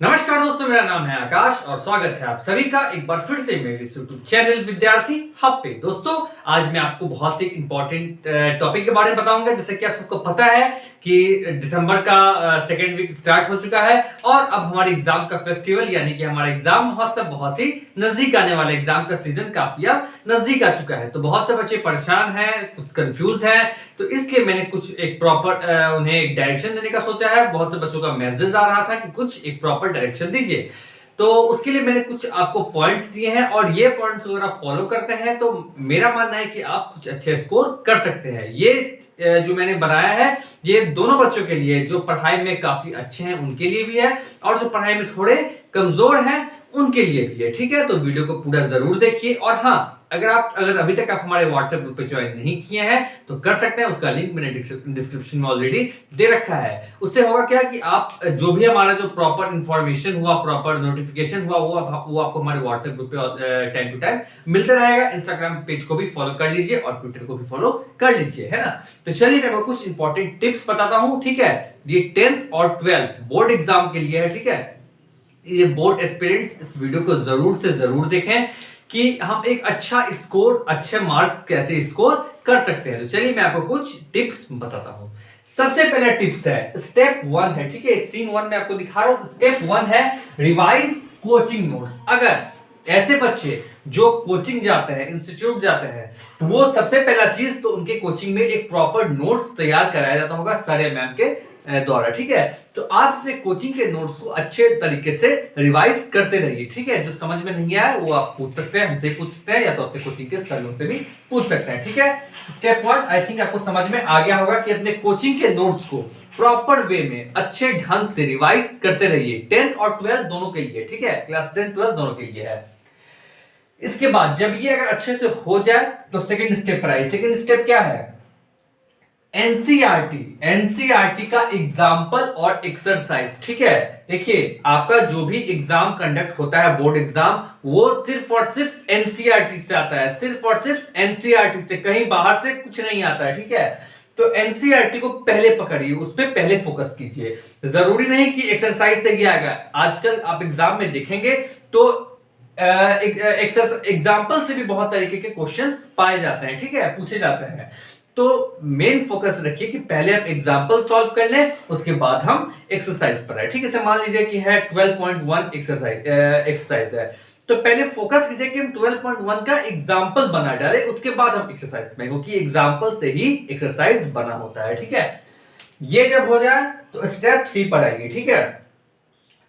नमस्कार दोस्तों, मेरा नाम है आकाश और स्वागत है आप सभी का एक बार फिर से मेरे यूट्यूब चैनल विद्यार्थी हब पे। दोस्तों, आज मैं आपको बहुत ही इंपॉर्टेंट टॉपिक के बारे में बताऊंगा। जैसे कि आप सबको पता है कि दिसंबर का सेकेंड वीक स्टार्ट हो चुका है और अब हमारे एग्जाम का फेस्टिवल यानी कि हमारा एग्जाम महोत्सव बहुत ही नजदीक आने वाला, एग्जाम का सीजन काफी अब नजदीक आ चुका है। तो बहुत से बच्चे परेशान हैं, कुछ कंफ्यूज हैं, तो इसलिए मैंने कुछ एक प्रॉपर उन्हें एक डायरेक्शन देने का सोचा है। बहुत से बच्चों का मैसेज आ रहा था कि कुछ एक प्रॉपर डायरेक्शन दीजिए, तो उसके लिए मैंने कुछ आपको पॉइंट्स दिए हैं और ये पॉइंट्स अगर आप फॉलो करते हैं तो मेरा मानना है कि आप कुछ अच्छे स्कोर कर सकते हैं। ये जो मैंने बनाया है ये दोनों बच्चों के लिए, जो पढ़ाई में काफी अच्छे हैं उनके लिए भी है और जो पढ़ाई में थोड़े कमजोर हैं उनके लिए भी है। ठीक है, तो वीडियो को पूरा जरूर देखिए। और हाँ, अगर अभी तक आप हमारे व्हाट्सएप ग्रुप पे ज्वाइन नहीं किए हैं तो कर सकते हैं, उसका लिंक मैंने डिस्क्रिप्शन में ऑलरेडी दे रखा है। उससे होगा क्या कि आप जो भी हमारा जो प्रॉपर इंफॉर्मेशन हुआ, प्रॉपर नोटिफिकेशन हुआ, वो आपको हमारे व्हाट्सएप ग्रुप पे टाइम टू टाइम मिलता रहेगा। इंस्टाग्राम पेज को भी फॉलो कर लीजिए और ट्विटर को भी फॉलो कर लीजिए, है ना। तो चलिए मैं आपको कुछ इंपॉर्टेंट टिप्स बताता हूँ। ठीक है, ये 10th और 12th बोर्ड एग्जाम के लिए है। ठीक है, ये बोर्ड एस्पिरेंट्स इस वीडियो को जरूर से जरूर देखें कि हम एक अच्छा स्कोर, अच्छे मार्क्स कैसे स्कोर कर सकते हैं। तो चलिए मैं आपको कुछ टिप्स बताता हूं। सबसे पहला टिप्स है स्टेप 1 है। ठीक है, सीन 1 में आपको दिखा रहा हूं। स्टेप 1 है रिवाइज कोचिंग नोट्स। अगर ऐसे बच्चे जो कोचिंग जाते हैं, इंस्टीट्यूट जाते हैं, तो वो सबसे पहला चीज तो उनके कोचिंग में एक प्रॉपर नोट्स तैयार कराया जाता होगा सर या मैम के द्वारा। ठीक है, तो आप अपने कोचिंग के नोट्स को अच्छे तरीके से रिवाइज करते रहिए। ठीक है, जो समझ में नहीं आया वो आप पूछ सकते हैं, हमसे पूछ सकते हैं या तो अपने कोचिंग के सर से भी पूछ सकते हैं। ठीक है, स्टेप 1 आई थिंक आपको समझ में आ गया होगा कि अपने कोचिंग के नोट्स को प्रॉपर वे में अच्छे ढंग से रिवाइज करते रहिए। 10th और 12th दोनों के लिए। ठीक है, क्लास 10 12 दोनों के लिए है। इसके बाद जब ये अगर अच्छे से हो जाए तो सेकंड स्टेप पर आइए। सेकंड स्टेप क्या है? एनसीईआरटी का एग्जाम्पल और एक्सरसाइज। ठीक है, देखिए आपका जो भी एग्जाम कंडक्ट होता है, बोर्ड एग्जाम, वो सिर्फ और सिर्फ एनसीईआरटी से आता है, सिर्फ और सिर्फ एनसीईआरटी से, कहीं बाहर से कुछ नहीं आता है। ठीक है, तो एनसीईआरटी को पहले पकड़िए, उस पर पहले फोकस कीजिए। जरूरी नहीं कि एक्सरसाइज से ही आएगा। आजकल आप एग्जाम में देखेंगे तो एग्जाम्पल से भी बहुत तरीके के क्वेश्चंस पाए जाते हैं। ठीक है, पूछे जाते हैं। तो मेन फोकस रखिए कि पहले हम एग्जाम्पल सॉल्व कर लें, उसके बाद हम एक्सरसाइज पर आए। ठीक है, मान लीजिए कि है 12.1 एक्सरसाइज है, तो पहले फोकस कीजिए कि हम 12.1 का एग्जाम्पल बना डाले, उसके बाद हम एक्सरसाइज में, क्योंकि एग्जाम्पल से ही एक्सरसाइज बना होता है। ठीक है, ये जब हो जाए तो स्टेप 3 पर आएगी। ठीक है,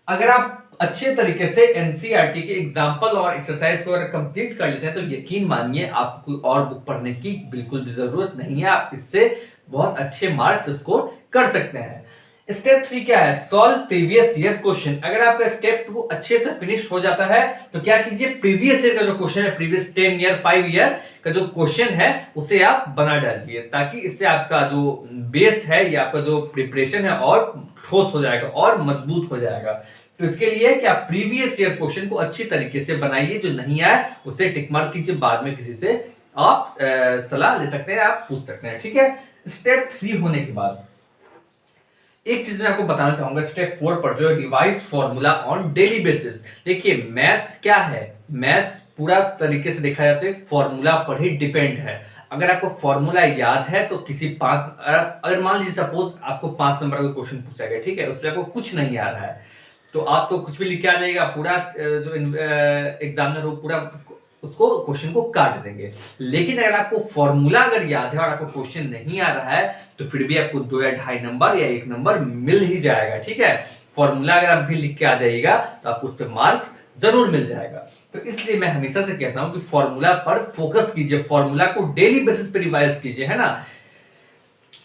अगर आप अच्छे तरीके से एनसीईआरटी के एग्जाम्पल और एक्सरसाइज को अगर कंप्लीट कर लेते हैं तो यकीन मानिए आपको और बुक पढ़ने की बिल्कुल भी जरूरत नहीं है। आप इससे बहुत अच्छे मार्क्स स्कोर कर सकते हैं। स्टेप 3 क्या है? Solve previous year question. अगर आपका स्टेप 2 अच्छे से फिनिश हो जाता है तो क्या कीजिए, प्रीवियस ईयर का जो क्वेश्चन है, प्रीवियस 10 ईयर 5 ईयर का जो क्वेश्चन है उसे आप बना डालिए, ताकि इससे आपका जो बेस है या आपका जो प्रिपरेशन है और ठोस हो जाएगा और मजबूत हो जाएगा। तो इसके लिए कि आप प्रीवियस ईयर क्वेश्चन को अच्छी तरीके से बनाइए, जो नहीं आए उसे टिक मार्क कीजिए, बाद में किसी से आप सलाह ले सकते हैं, आप पूछ सकते हैं। ठीक है, स्टेप 3 होने के बाद एक चीज मैं आपको बताना चाहूंगा। स्टेप 4 पर जो revise formula on daily basis. देखिए मैथ्स क्या है, मैथ्स पूरा तरीके से देखा जाता है फॉर्मूला पर ही डिपेंड है। अगर आपको फॉर्मूला याद है तो किसी 5, अगर मान लीजिए सपोज आपको 5 नंबर का क्वेश्चन पूछा गया, ठीक है, उसमें आपको कुछ नहीं आ रहा है तो आप तो कुछ भी लिख के आ जाएगा, पूरा जो एग्जामिनर वो पूरा उसको क्वेश्चन को काट देंगे। लेकिन अगर आपको फॉर्मूला अगर याद है और आपको क्वेश्चन नहीं आ रहा है तो फिर भी आपको 2 या 2.5 नंबर या 1 नंबर मिल ही जाएगा। ठीक है, फॉर्मूला अगर आप भी लिख के आ जाइएगा तो आपको उस पर मार्क्स जरूर मिल जाएगा। तो इसलिए मैं हमेशा से कहता हूं कि फॉर्मूला पर फोकस कीजिए, फॉर्मूला को डेली बेसिस पे रिवाइज कीजिए, है ना।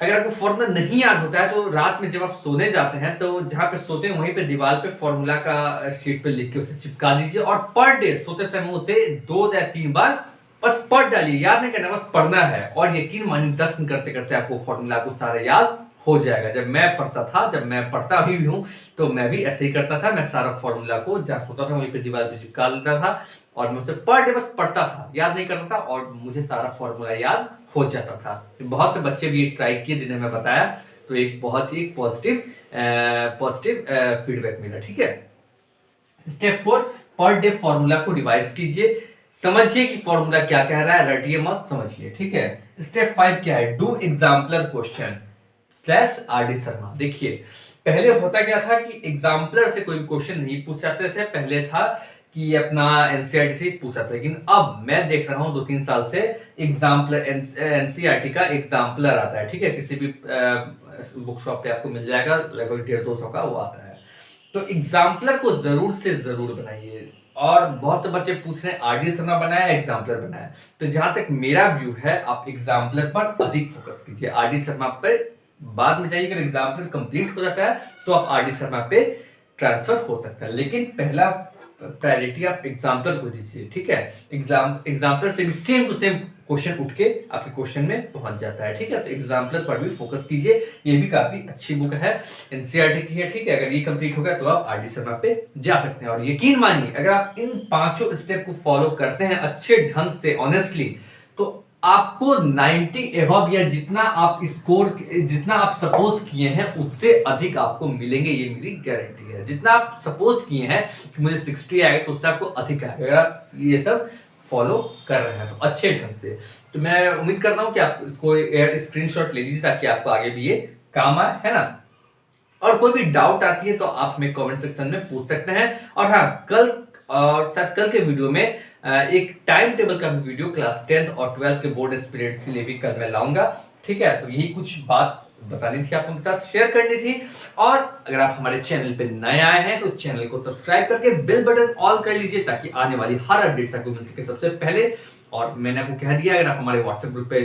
अगर आपको फॉर्मूला नहीं याद होता है तो रात में जब आप सोने जाते हैं तो जहां पे सोते हैं वहीं पे दीवार पे फॉर्मूला का शीट पे लिख के उसे चिपका दीजिए और पर डे सोते समय उसे 2 या 3 बार बस पढ़ डालिए। याद नहीं करना, बस पढ़ना है और यकीन मानिए 10 दिन करते करते आपको फॉर्मूला को सारा याद हो जाएगा। जब मैं पढ़ता था, जब मैं पढ़ता अभी भी हूँ, तो मैं भी ऐसे ही करता था। मैं सारा फॉर्मूला को जहाँ सोता था वहीं पे दीवार पे चिपका लेता था और मैं उसे पर डे बस पढ़ता था, याद नहीं करता था और मुझे सारा फॉर्मूला याद हो जाता था। बहुत से बच्चे भी ट्राई किए जिन्हें मैं बताया, तो एक बहुत ही पॉजिटिव फीडबैक मिला। ठीक है, स्टेप 4, पर डे फॉर्मूला को रिवाइज कीजिए, समझिए कि फॉर्मूला क्या कह रहा है, रटिए मत, समझिए, ठीक है। स्टेप 5 क्या है, do exemplar question slash R D Sharma. देखिए पहले होता क्या था कि एग्जाम्पलर से कोई क्वेश्चन नहीं पूछ जाते थे, पहले था कि अपना एनसीईआरटी से पूछा था, लेकिन अब मैं देख रहा हूं 2-3 साल से एग्जाम्पलर एनसीईआरटी का एग्जाम्पलर आता है, ठीक है, किसी भी बुक शॉप पे आपको मिल जाएगा, लगभग 150-200 का वो आता है। तो एग्जाम्पलर को जरूर से जरूर बनाइए। और बहुत से बच्चे पूछ रहे हैं आरडी शर्मा बनाया एग्जाम्पलर बनाया, तो जहां तक मेरा व्यू है आप एग्जाम्पलर पर अधिक फोकस कीजिए, आरडी शर्मा पर बाद में जाइए। अगर एग्जाम्पलर कंप्लीट हो जाता है तो आप आरडी शर्मा पे ट्रांसफर हो सकता है, लेकिन पहला प्रायोरिटी आप एग्जाम्पलर को दीजिए, ठीक है। एग्जाम्पलर से भी सेम टू सेम क्वेश्चन उठ के आपके क्वेश्चन में पहुंच जाता है, ठीक है। तो एग्जाम्पलर पर भी फोकस कीजिए, ये भी काफी अच्छी बुक है, एनसीईआरटी की है, ठीक है। अगर ये कंप्लीट हो गया तो आप आरडी शर्मा पे जा सकते हैं। और यकीन मानिए अगर आप इन 5 स्टेप को फॉलो करते हैं अच्छे ढंग से ऑनेस्टली, तो आपको 90 एबव या जितना आप स्कोर, जितना आप सपोज किए हैं उससे अधिक आपको मिलेंगे, ये मेरी गारंटी है। जितना आप सपोज किए हैं कि मुझे 60 आएगा तो उससे आपको अधिक आएगा, अगर आप ये सब फॉलो कर रहे हैं तो अच्छे ढंग से। तो मैं उम्मीद करता हूं कि आप इसको स्क्रीनशॉट ले लीजिए ताकि आपको आगे भी ये काम आए, है ना। और कोई भी डाउट आती है तो आप हमें कमेंट सेक्शन में पूछ सकते हैं। और हाँ, कल और शायद कल के वीडियो में एक टाइम टेबल का भी वीडियो क्लास 10th और 12th के बोर्ड एस्पिरेंट्स के लिए भी कल मैं लाऊंगा, ठीक है। तो यही कुछ बात बतानी थी, आप उनके साथ शेयर करनी थी। और अगर आप हमारे चैनल पे नए आए हैं तो चैनल को सब्सक्राइब करके बेल बटन ऑल कर लीजिए ताकि आने वाली हर अपडेट्स आपको मिल सके सबसे पहले। और मैंने आपको कह दिया, अगर आप हमारे व्हाट्सएप ग्रुप पे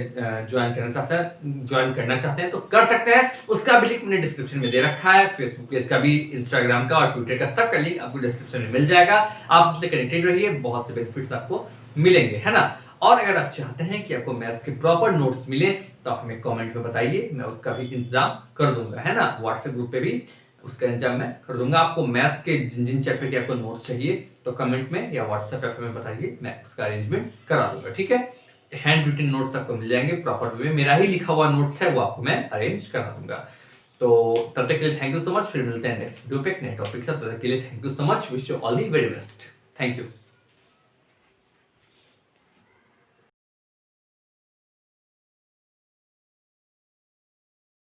ज्वाइन करना चाहते हैं तो कर सकते हैं, उसका भी लिंक मैंने डिस्क्रिप्शन में दे रखा है। फेसबुक पेज का भी, इंस्टाग्राम का और ट्विटर का सबका लिंक आपको डिस्क्रिप्शन में मिल जाएगा। आप हमसे कनेक्टेड रहिए, बहुत से बेनिफिट्स आपको मिलेंगे, है ना। और अगर आप चाहते हैं कि आपको मैथ्स के प्रॉपर नोट्स मिले तो आप हमें कमेंट में बताइए, मैं उसका भी इंतजाम कर दूंगा, है ना। व्हाट्सएप ग्रुप पे भी उसका इंतजाम मैं कर दूंगा। आपको मैथ्स के जिन चैप्टर के आपको नोट्स चाहिए तो कमेंट में या व्हाट्सएप ऐप में बताइए, मैं उसका अरेंजमेंट करा दूंगा, ठीक है। हैंड रिटन नोट्स आपको मिल जाएंगे प्रॉपर वे में, मेरा ही लिखा हुआ नोट्स है वो आपको मैं अरेंज करा दूंगा। तो तब तक के लिए थैंक यू सो मच, फिर मिलते हैं नेक्स्ट वीडियो पे एक नए टॉपिक के साथ। तब तक के लिए thank you so much, wish you all the very best, thank you.